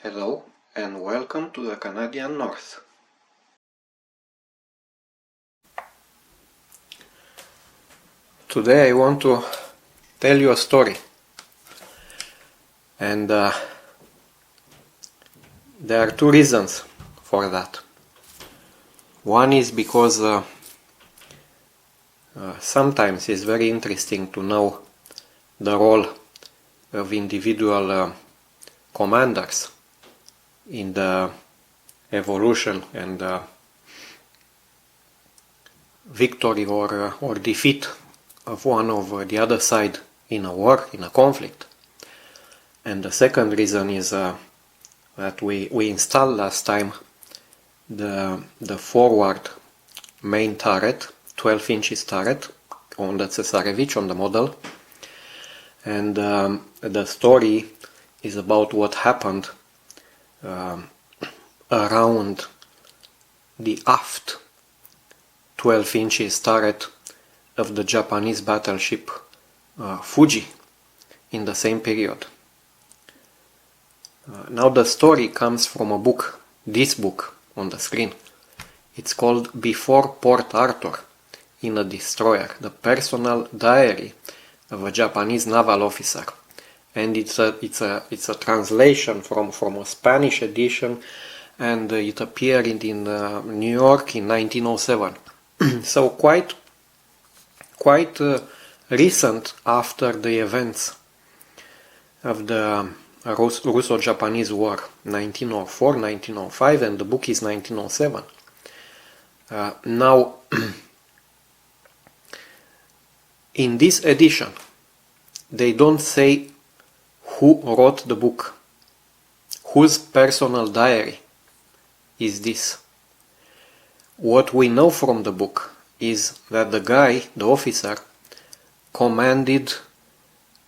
Hello and welcome to the Canadian North. Today I want to tell you a story, and there are two reasons for that. One is because sometimes it's very interesting to know the role of individual commanders in the evolution and victory or defeat of one of the other side in a war, in a conflict. And the second reason is that we installed last time the forward main turret, 12 inches turret on the Tsesarevich, on the model. And the story is about what happened around the aft 12 inches turret of the Japanese battleship Fuji in the same period. Now the story comes from a book, this book on the screen. It's called Before Port Arthur in a Destroyer, the personal diary of a Japanese naval officer. And it's a translation from a Spanish edition, and it appeared in New York in 1907. So quite recent after the events of the Russo-Japanese War, 1904-1905, and the book is 1907. Now, in this edition, they don't say who wrote the book, whose personal diary is this. What we know from the book is that the guy, the officer, commanded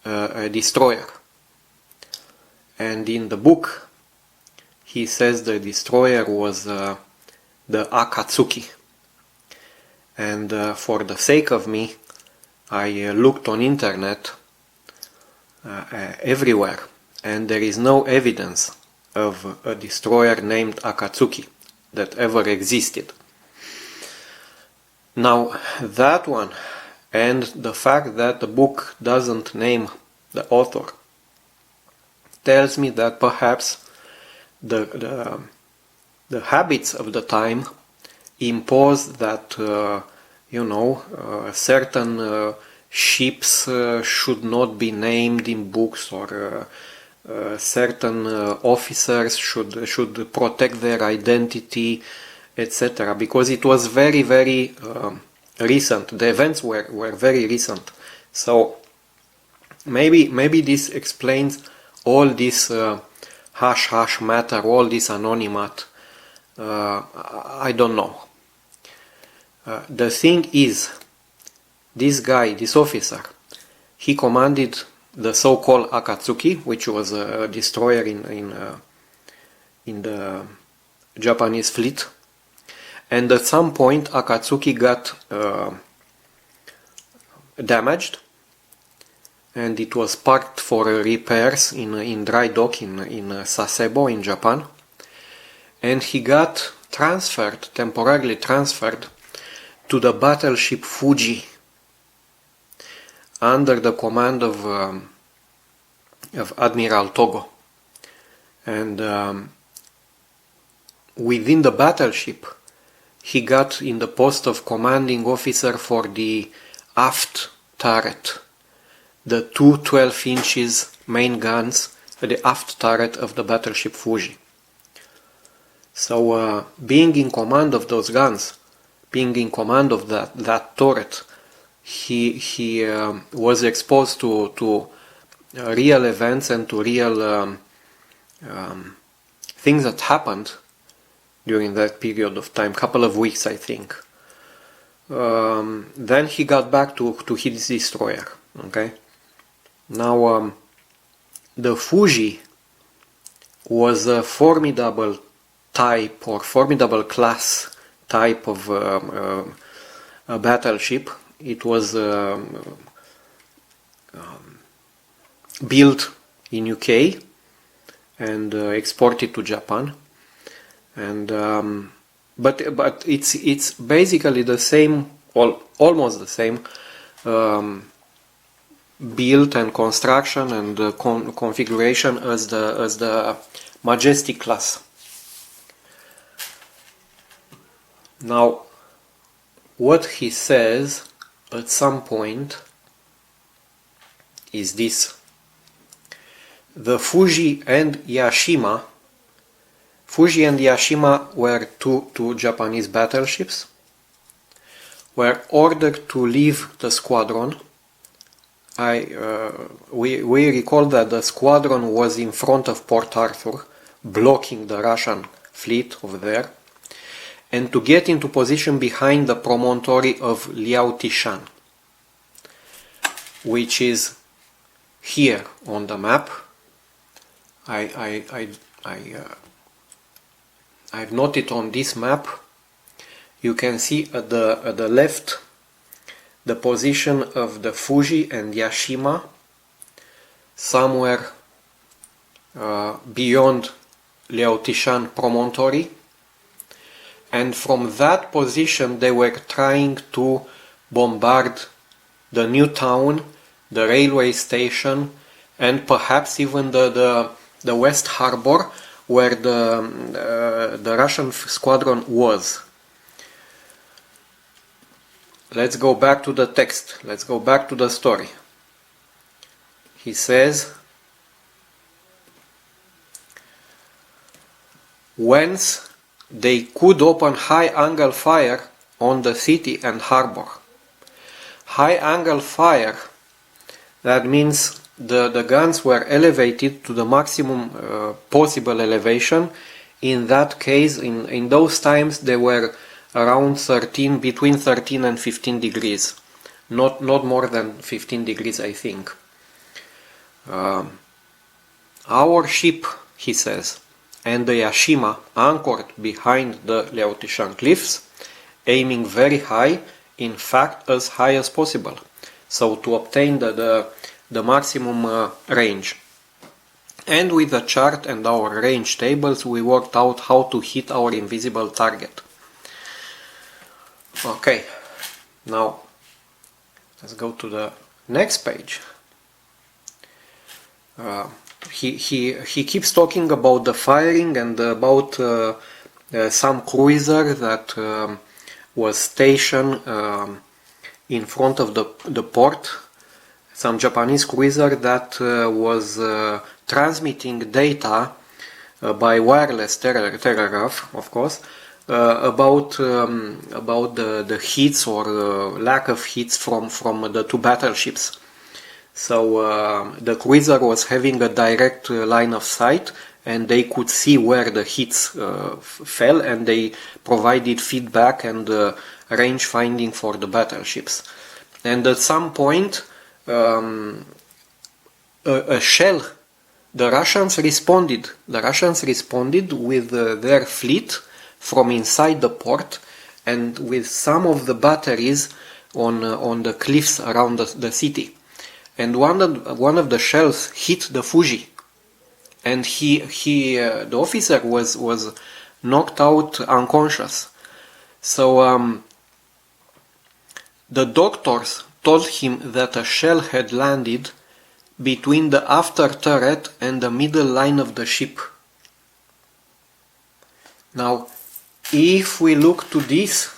a destroyer. And in the book, he says the destroyer was the Akatsuki. And for the sake of me, I looked on internet everywhere, and there is no evidence of a destroyer named Akatsuki that ever existed. Now, that one, and the fact that the book doesn't name the author, tells me that perhaps the habits of the time impose that certain ships should not be named in books, or certain officers should protect their identity, etc. Because it was very, very recent. The events were very recent. So maybe this explains all this hush-hush matter, all this anonymate. I don't know. The thing is, this guy, this officer, he commanded the so-called Akatsuki, which was a destroyer in the Japanese fleet. And at some point, Akatsuki got damaged, and it was parked for repairs in dry dock in Sasebo in Japan. And he got temporarily transferred to the battleship Fuji under the command of Admiral Togo. And within the battleship, he got in the post of commanding officer for the aft turret, the two 12 inches main guns, the aft turret of the battleship Fuji. So being in command of those guns, being in command of that turret, he was exposed to real events and to real things that happened during that period of time, couple of weeks, I think. Then he got back to his destroyer. Okay. Now, the Fuji was a formidable type or formidable class type of a battleship. It was built in UK and exported to Japan. And but it's basically the same, almost the same build and construction and configuration as the Majestic class. Now, what he says at some point is this: the Fuji and Yashima were two Japanese battleships, were ordered to leave the squadron. We recall that the squadron was in front of Port Arthur, blocking the Russian fleet over there, and to get into position behind the promontory of Liaotishan, which is here on the map. I've noted on this map. You can see at the left the position of the Fuji and Yashima, somewhere beyond Liaotishan promontory, and from that position they were trying to bombard the new town, the railway station, and perhaps even the West Harbor, where the Russian squadron was. Let's go back to the text. Let's go back to the story. He says, whence they could open high-angle fire on the city and harbor. High-angle fire, that means the guns were elevated to the maximum possible elevation. In that case, in those times, they were around between 13 and 15 degrees. Not more than 15 degrees, I think. Our ship, he says, and the Yashima anchored behind the Liaotishan cliffs, aiming very high, in fact as high as possible, so to obtain the maximum range. And with the chart and our range tables, we worked out how to hit our invisible target. Okay, now let's go to the next page. He keeps talking about the firing and about some cruiser that was stationed in front of the port. Some Japanese cruiser that was transmitting data by wireless telegraph, of course, about the hits or lack of hits from the two battleships. So the cruiser was having a direct line of sight, and they could see where the hits fell, and they provided feedback and range finding for the battleships. And at some point, a shell, the Russians responded with their fleet from inside the port, and with some of the batteries on the cliffs around the city. And one of the shells hit the Fuji, and the officer was knocked out unconscious. So the doctors told him that a shell had landed between the after turret and the middle line of the ship. Now, if we look to this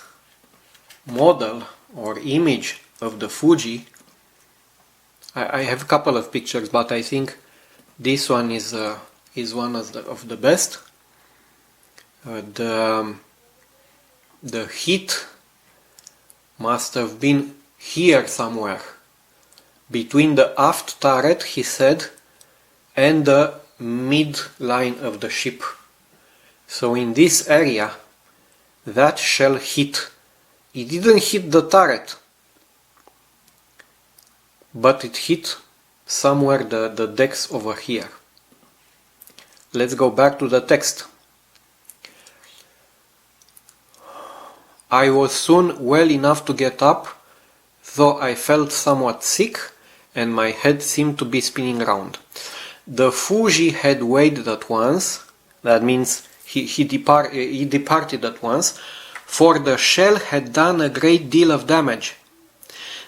model or image of the Fuji, I have a couple of pictures, but I think this one is one of the best. The hit must have been here somewhere, between the aft turret, he said, and the mid line of the ship. So in this area, that shell hit. It didn't hit the turret, but it hit somewhere the decks over here. Let's go back to the text. I was soon well enough to get up, though I felt somewhat sick and my head seemed to be spinning round. The Fuji had waited at once, that means he departed at once, for the shell had done a great deal of damage.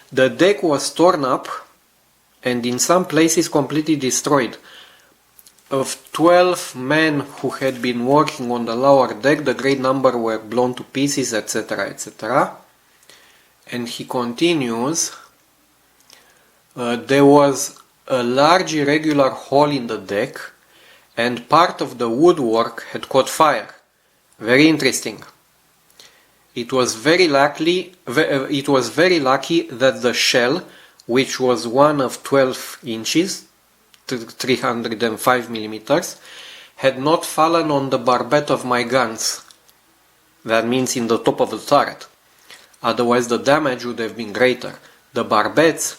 The deck was torn up and in some places completely destroyed. Of 12 men who had been working on the lower deck, the great number were blown to pieces, etc., etc. And he continues, there was a large irregular hole in the deck and part of the woodwork had caught fire. Very interesting. It was very lucky that the shell, which was one of 12 inches, 305 millimeters, had not fallen on the barbette of my guns. That means in the top of the turret. Otherwise the damage would have been greater. The barbettes,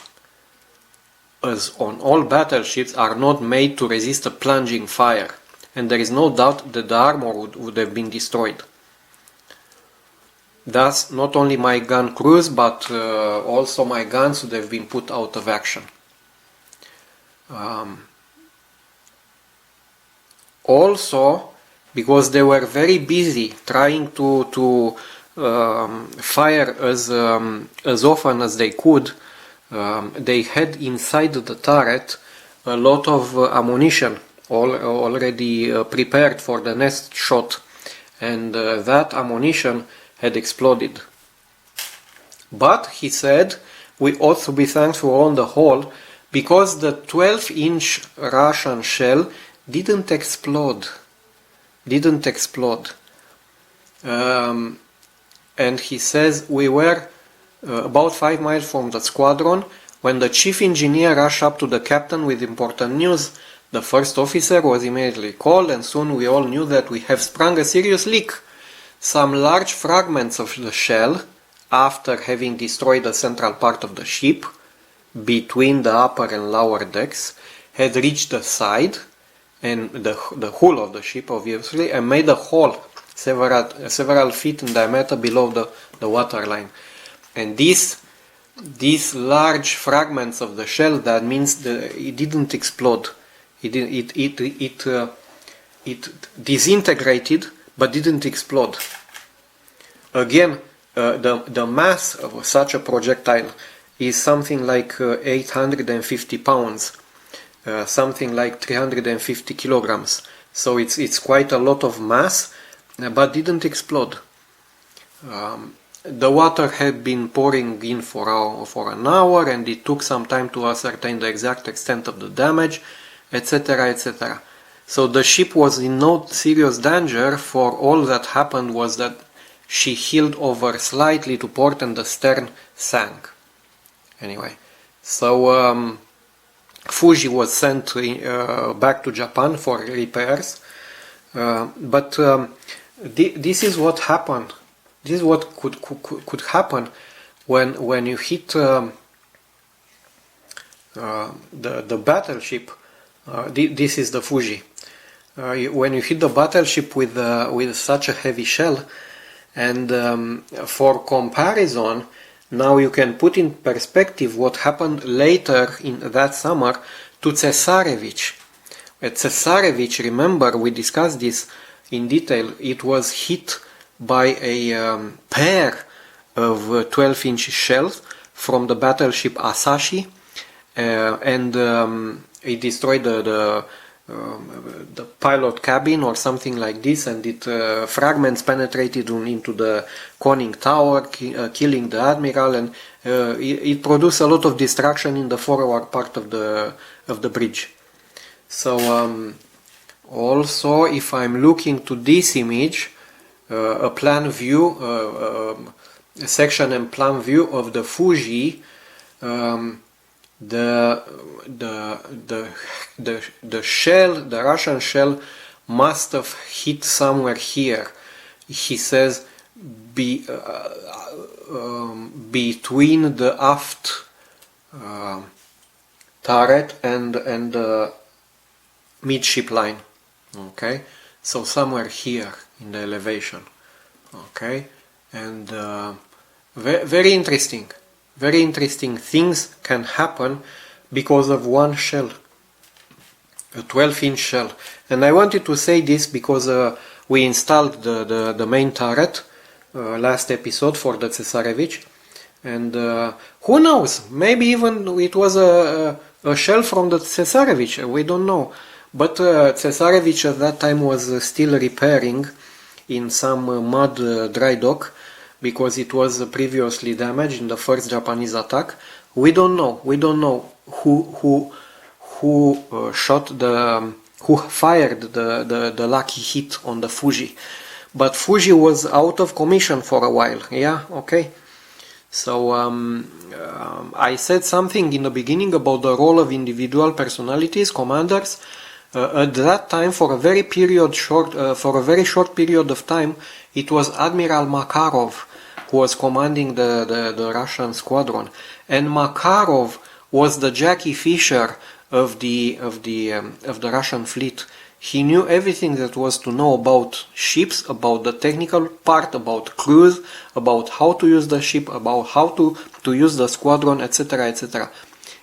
as on all battleships, are not made to resist a plunging fire, and there is no doubt that the armor would have been destroyed. Thus, not only my gun crews, but also my guns would have been put out of action. Also, because they were very busy trying to fire as often as they could, they had inside the turret a lot of ammunition already prepared for the next shot, and that ammunition had exploded. But, he said, we ought to be thankful on the whole, because the 12-inch Russian shell didn't explode. And he says, we were about 5 miles from the squadron when the chief engineer rushed up to the captain with important news. The first officer was immediately called, and soon we all knew that we have sprung a serious leak. Some large fragments of the shell, after having destroyed the central part of the ship, between the upper and lower decks, had reached the side, and the hull of the ship obviously, and made a hole several feet in diameter below the waterline. And these large fragments of the shell, that means it didn't explode. It disintegrated, but didn't explode. Again, the mass of such a projectile is something like 850 pounds, something like 350 kilograms. So it's quite a lot of mass, but didn't explode. The water had been pouring in for an hour, and it took some time to ascertain the exact extent of the damage, etc., etc. So the ship was in no serious danger, for all that happened was that she heeled over slightly to port and the stern sank. Anyway, so Fuji was sent back to Japan for repairs, but this is what happened. This is what could happen when you hit the battleship. This is the Fuji. When you hit the battleship with such a heavy shell, and for comparison, now you can put in perspective what happened later in that summer to Tsesarevich. At Tsesarevich, remember, we discussed this in detail, it was hit by a pair of 12-inch shells from the battleship Asahi, and it destroyed the pilot cabin or something like this, and fragments penetrated into the conning tower, killing the admiral, and it produced a lot of destruction in the forward part of the bridge. So also, if I'm looking to this image, a plan view, a section and plan view of the Fuji, the shell, the Russian shell, must have hit somewhere here. He says between the aft turret and the midship line. Okay, so somewhere here in the elevation. Okay, and very interesting. Very interesting things can happen because of one shell. a 12-inch shell. And I wanted to say this because we installed the main turret last episode for the Tsesarevich, and who knows, maybe even it was a shell from the Tsesarevich, we don't know. But Tsesarevich at that time was still repairing in some mud dry dock because it was previously damaged in the first Japanese attack. We don't know who fired the lucky hit on the Fuji. But Fuji was out of commission for a while. Yeah, okay. So I said something in the beginning about the role of individual personalities, commanders. At that time, for a very short period of time, it was Admiral Makarov who was commanding the Russian squadron, and Makarov was the Jackie Fisher of the Russian fleet. He knew everything that was to know about ships, about the technical part, about crews, about how to use the ship, about how to use the squadron, etc., etc.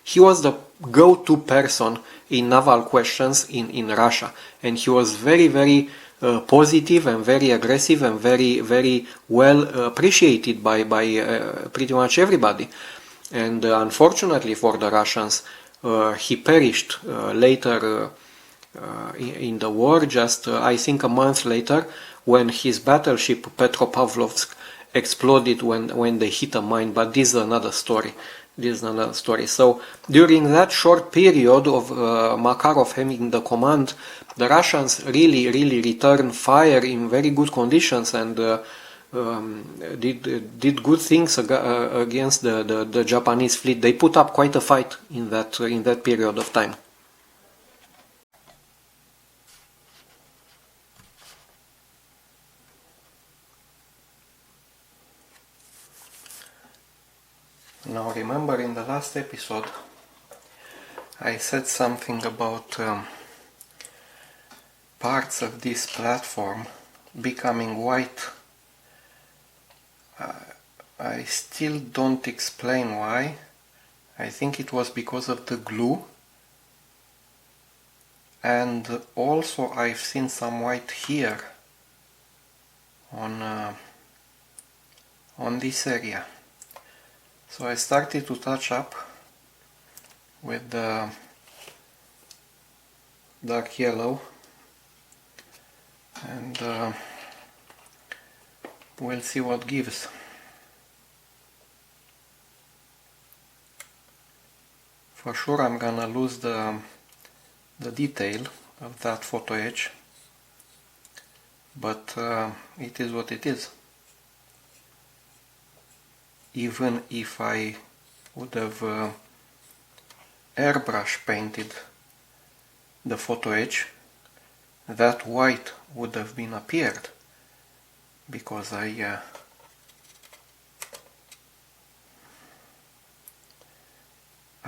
He was the go-to person in naval questions in Russia, and he was very, very positive and very aggressive and very, very well appreciated by pretty much everybody. And unfortunately for the Russians, he perished later in the war, just I think a month later, when his battleship Petropavlovsk exploded when they hit a mine. But this is another story. So during that short period of Makarov having the command, the Russians really returned fire in very good conditions and did good things against the Japanese fleet. They put up quite a fight in that period of time. Now remember, in the last episode I said something about parts of this platform becoming white. I still don't explain why. I think it was because of the glue, and also I've seen some white here on this area. So I started to touch up with the dark yellow, and we'll see what gives. For sure I'm gonna lose the detail of that photo edge, but it is what it is. Even if I would have airbrush painted the photo edge, that white would have been appeared, because I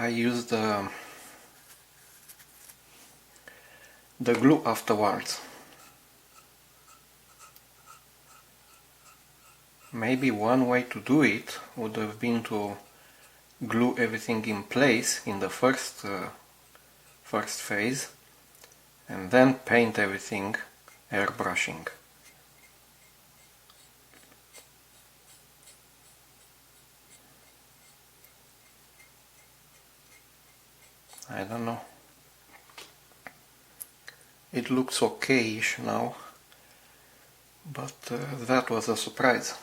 used the glue afterwards. Maybe one way to do it would have been to glue everything in place in the first phase and then paint everything airbrushing. I don't know. It looks okay-ish now, but that was a surprise.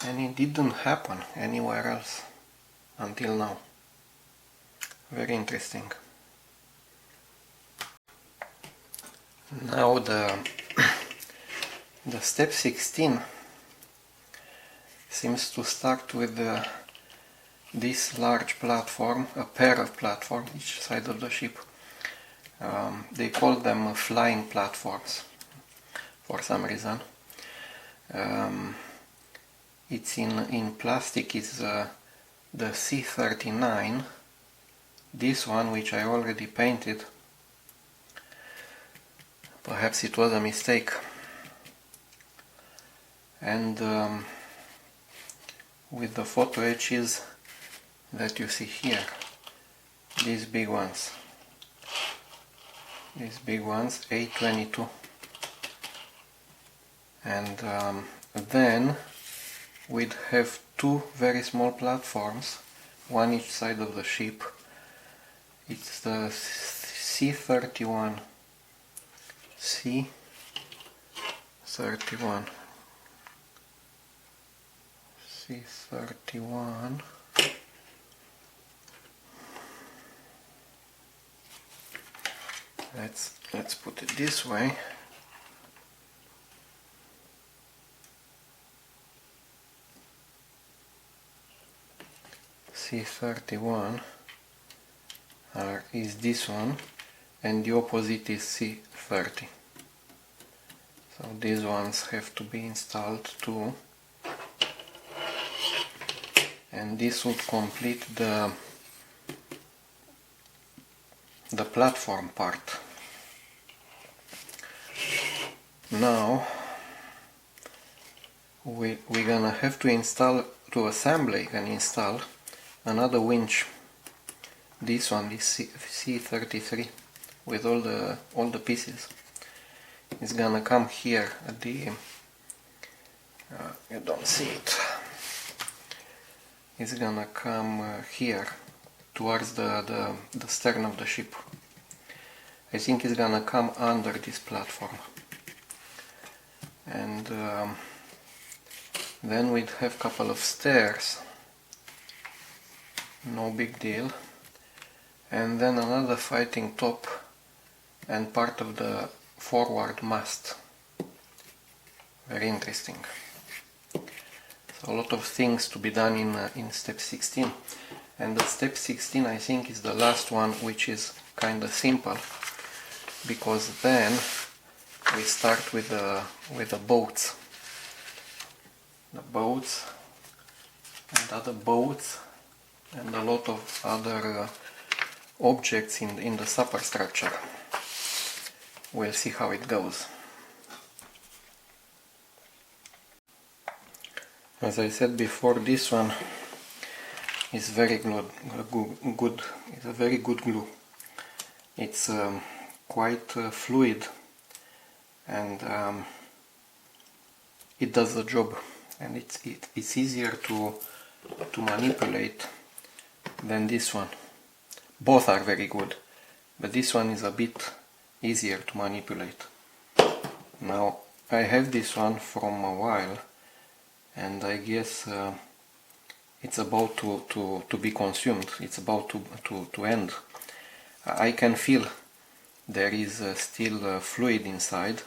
And it didn't happen anywhere else until now. Very interesting. Now the step 16 seems to start with this large platform, a pair of platforms each side of the ship. They call them flying platforms for some reason. It's in plastic. Is the C39, this one, which I already painted. Perhaps it was a mistake. And with the photo edges that you see here, these big ones. these big ones, A22. And then we'd have two very small platforms, one each side of the ship. It's the C31, C31, C31. Let's put it this way. C31 is this one, and the opposite is C30. So these ones have to be installed too, and this would complete the platform part. Now we're gonna have to assemble and install another winch. This one, this C33, with all the pieces. It's gonna come here at the you don't see it. It's gonna come here towards the stern of the ship. I think it's gonna come under this platform, and then we'd have a couple of stairs, no big deal, and then another fighting top and part of the forward mast. Very interesting. So a lot of things to be done in step 16, and the step 16 I think is the last one, which is kind of simple, because then we start with the boats. The boats and other boats and a lot of other objects in the superstructure. We'll see how it goes. As I said before, this one is very good. It's a very good glue. It's quite fluid, and it does the job, and it's easier to manipulate than this one. Both are very good, but this one is a bit easier to manipulate. Now I have this one from a while, and I guess it's about to be consumed. It's about to end. I can feel there is still fluid inside,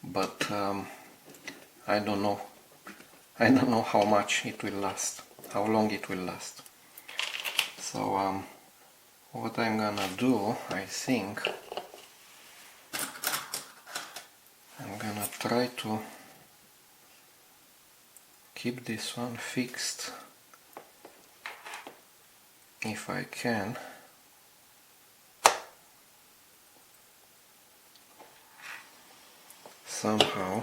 but I don't know how much it will last, how long it will last. So what I'm gonna do, I think I'm gonna try to keep this one fixed if I can. Somehow.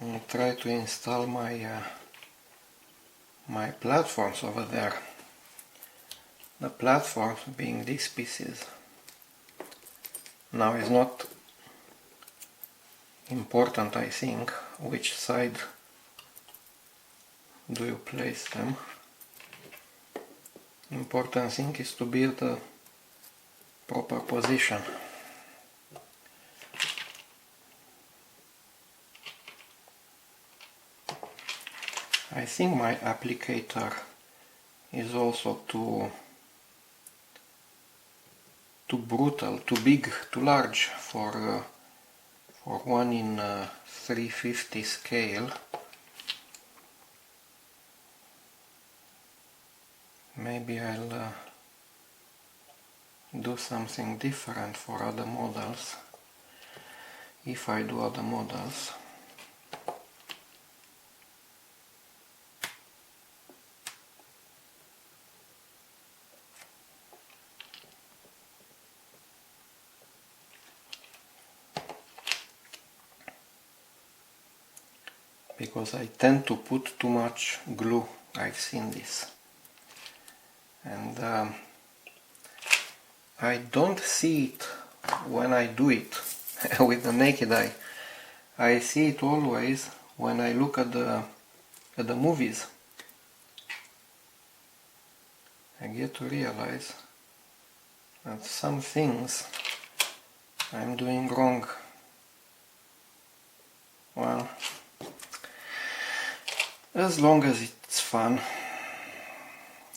I'll try to install my platforms over there. The platforms being these pieces. Now it's not important, I think, which side do you place them. Important thing is to be at the proper position. I think my applicator is also too brutal, too big, too large for one in 350 scale. Maybe I'll do something different for other models, if I do other models. Because I tend to put too much glue. I've seen this, and I don't see it when I do it with the naked eye. I see it always when I look at the movies. I get to realize that some things I'm doing wrong. Well, as long as it's fun,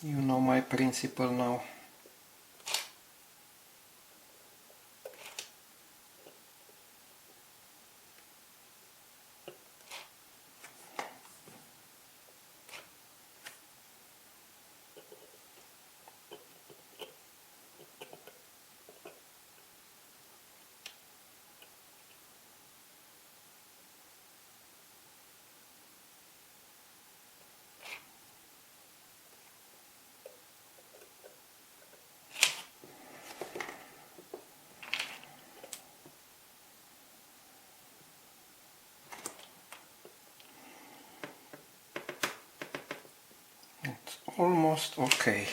you know my principle now. It's almost okay.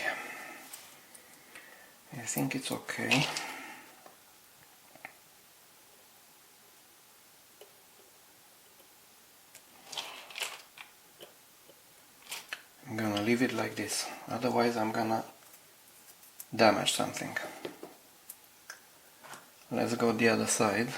I think it's okay. I'm gonna leave it like this, otherwise I'm gonna damage something. Let's go the other side.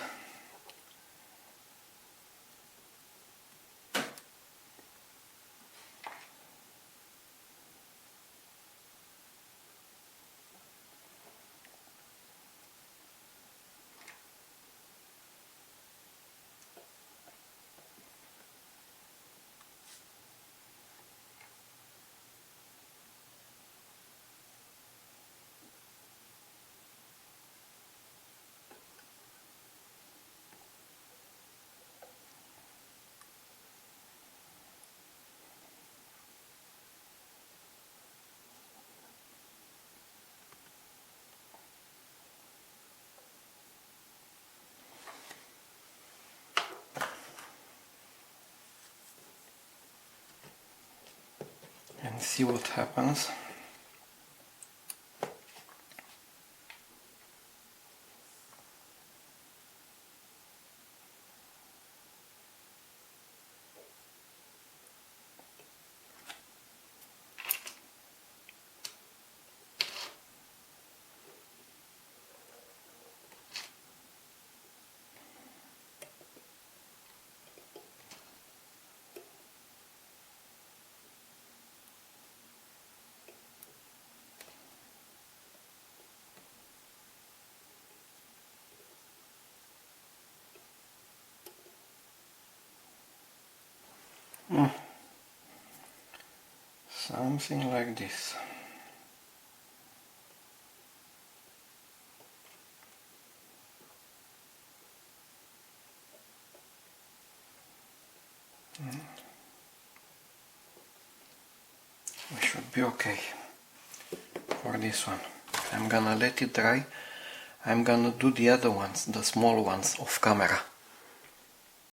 And see what happens. Something like this. We should be okay for this one. I'm gonna let it dry. I'm gonna do the other ones, the small ones, off camera.